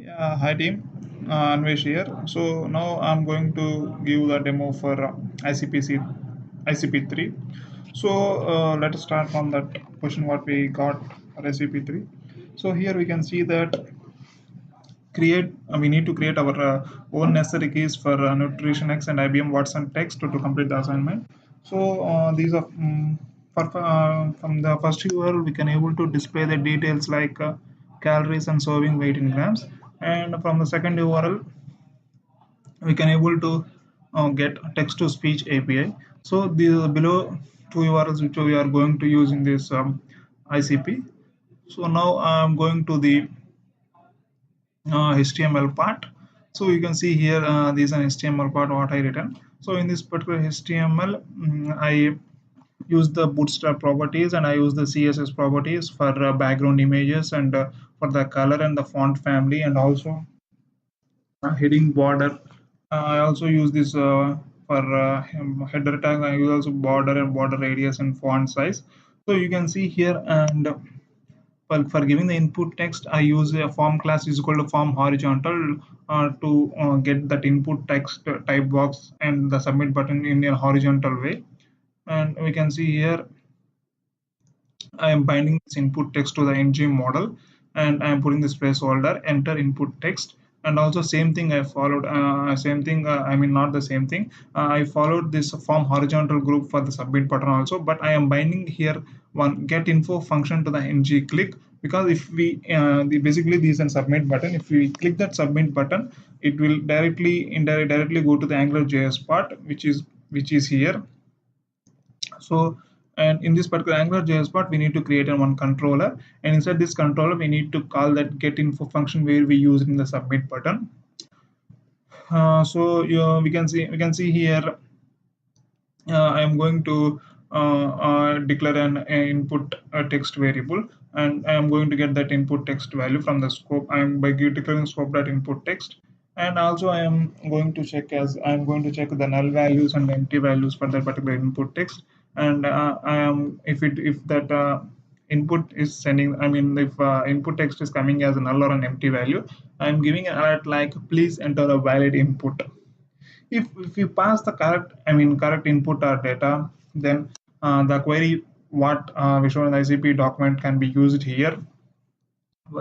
Yeah, hi team, Anvesh here. So now I'm going to give the demo for ICPC ICP3. So let us start from that question what we got for ICP3. So here we can see that we need to create our own necessary keys for Nutrition X and IBM Watson text to complete the assignment. So these are from the first URL we can able to display the details like calories and serving weight in grams, and from the second URL we can able to get text to speech API. So the below two URLs which we are going to use in this ICP. So now I'm going to the HTML part. So you can see here this is an HTML part what I written. So in this particular HTML, I use the bootstrap properties and I use the CSS properties for background images and for the color and the font family, and also heading border. I also use this for header tag. I use also border and border radius and font size. So you can see here, and for giving the input text, I use a form class is equal to form horizontal to get that input text type box and the submit button in a horizontal way. And we can see here I am binding this input text to the ng model, and I am putting this placeholder enter input text. And also same thing I followed, same thing, I mean not the same thing, I followed this form horizontal group for the submit button also, but I am binding here one get info function to the ng click, because if we basically this and submit button, if we click that submit button, it will directly go to the AngularJS part, which is here. So, and in this particular AngularJS part, we need to create one controller, and inside this controller, we need to call that get info function where we use in the submit button. So we can see here. I am going to declare an input text variable, and I am going to get that input text value from the scope. I am by declaring scope dot input text, and also I am going to check the null values and empty values for that particular input text. And I am if that input is sending, I mean if input text is coming as a null or an empty value, I am giving an alert like please enter a valid input. If you pass the correct input or data, then the query what we show in the ICP document can be used here.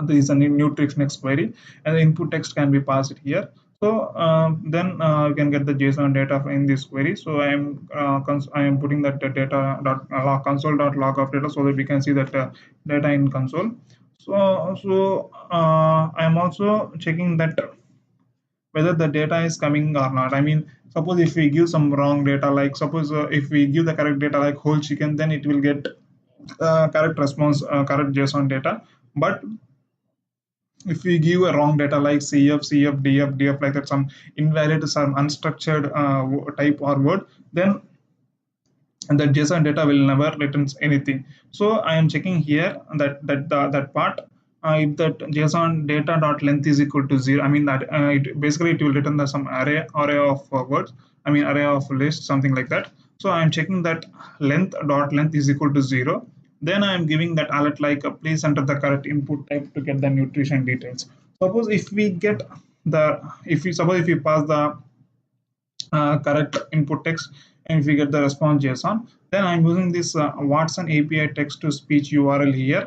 There is a new text next query, and the input text can be passed here. So then you can get the JSON data in this query. So I am putting that data dot console dot log of data so that we can see that data in console. So I am also checking that whether the data is coming or not. I mean, suppose if we give some wrong data, like suppose if we give the correct data like whole chicken, then it will get correct response, correct JSON data. But if we give a wrong data like CF, like that, some invalid, some unstructured type or word, then the JSON data will never returns anything. So I am checking here that part. If that JSON data dot length is equal to 0, I mean that it will return some array of words. I mean array of list, something like that. So I am checking that length is equal to 0. Then I am giving that alert like please enter the correct input type to get the nutrition details. Suppose if we get the if we pass the correct input text, and if we get the response JSON, then I'm using this Watson API text to speech URL here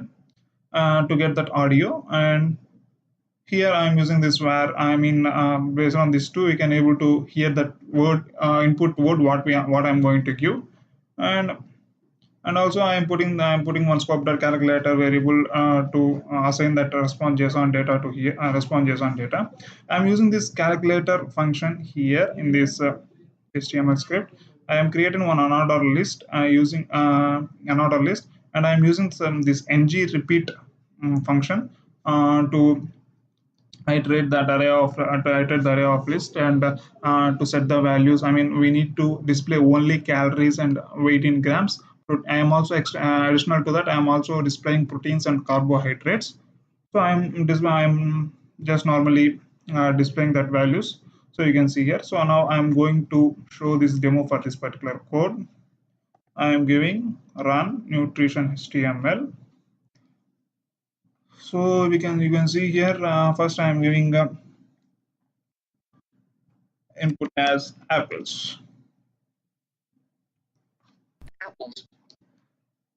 to get that audio. And here I'm using this where I mean based on this two, we can able to hear that word input word what I'm going to give. And also I'm putting one scope dot calculator variable to assign that response JSON data to here response JSON data. I'm using this calculator function here in this HTML script. I am creating one another list using another list, and I'm using this ng repeat function to iterate that array of to iterate the array of list, and to set the values. I mean we need to display only calories and weight in grams. I am also additional to that, I am also displaying proteins and carbohydrates. So I'm just normally displaying that values. So you can see here. So now I'm going to show this demo for this particular code. I am giving run nutrition HTML. So you can see here, first I am giving input as apples.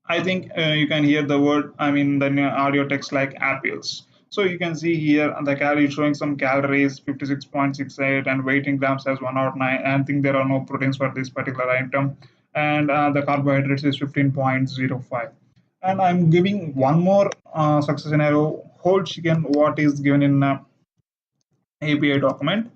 I think you can hear the word, I mean, the audio text like apples. So you can see here the calorie showing some calories 56.68 and weight in grams as 109. And I think there are no proteins for this particular item. And the carbohydrates is 15.05. And I'm giving one more success scenario, whole chicken, what is given in API document.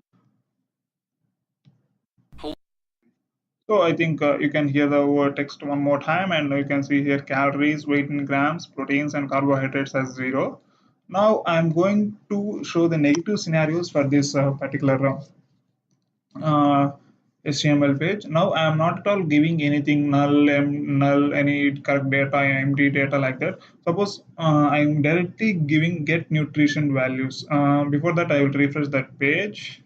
So I think you can hear the word text one more time, and you can see here calories, weight in grams, proteins, and carbohydrates as zero. Now I'm going to show the negative scenarios for this particular HTML page. Now I am not at all giving anything null, null, any correct data, empty data like that. Suppose I'm directly giving get nutrition values. Before that, I will refresh that page.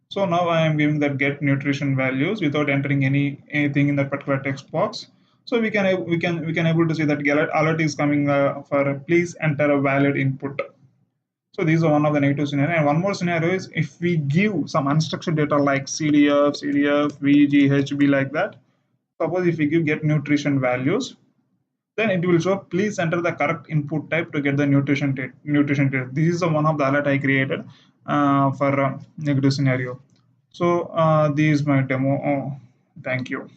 So now I am giving that get nutrition values without entering anything in that particular text box. So we can able to see that alert is coming for please enter a valid input. So these are one of the negative scenario. And one more scenario is if we give some unstructured data like CDF, VG, like that. Suppose if we give get nutrition values, then it will show please enter the correct input type to get the nutrition test. This is one of the alert I created for negative scenario. So this is my demo. Oh, thank you.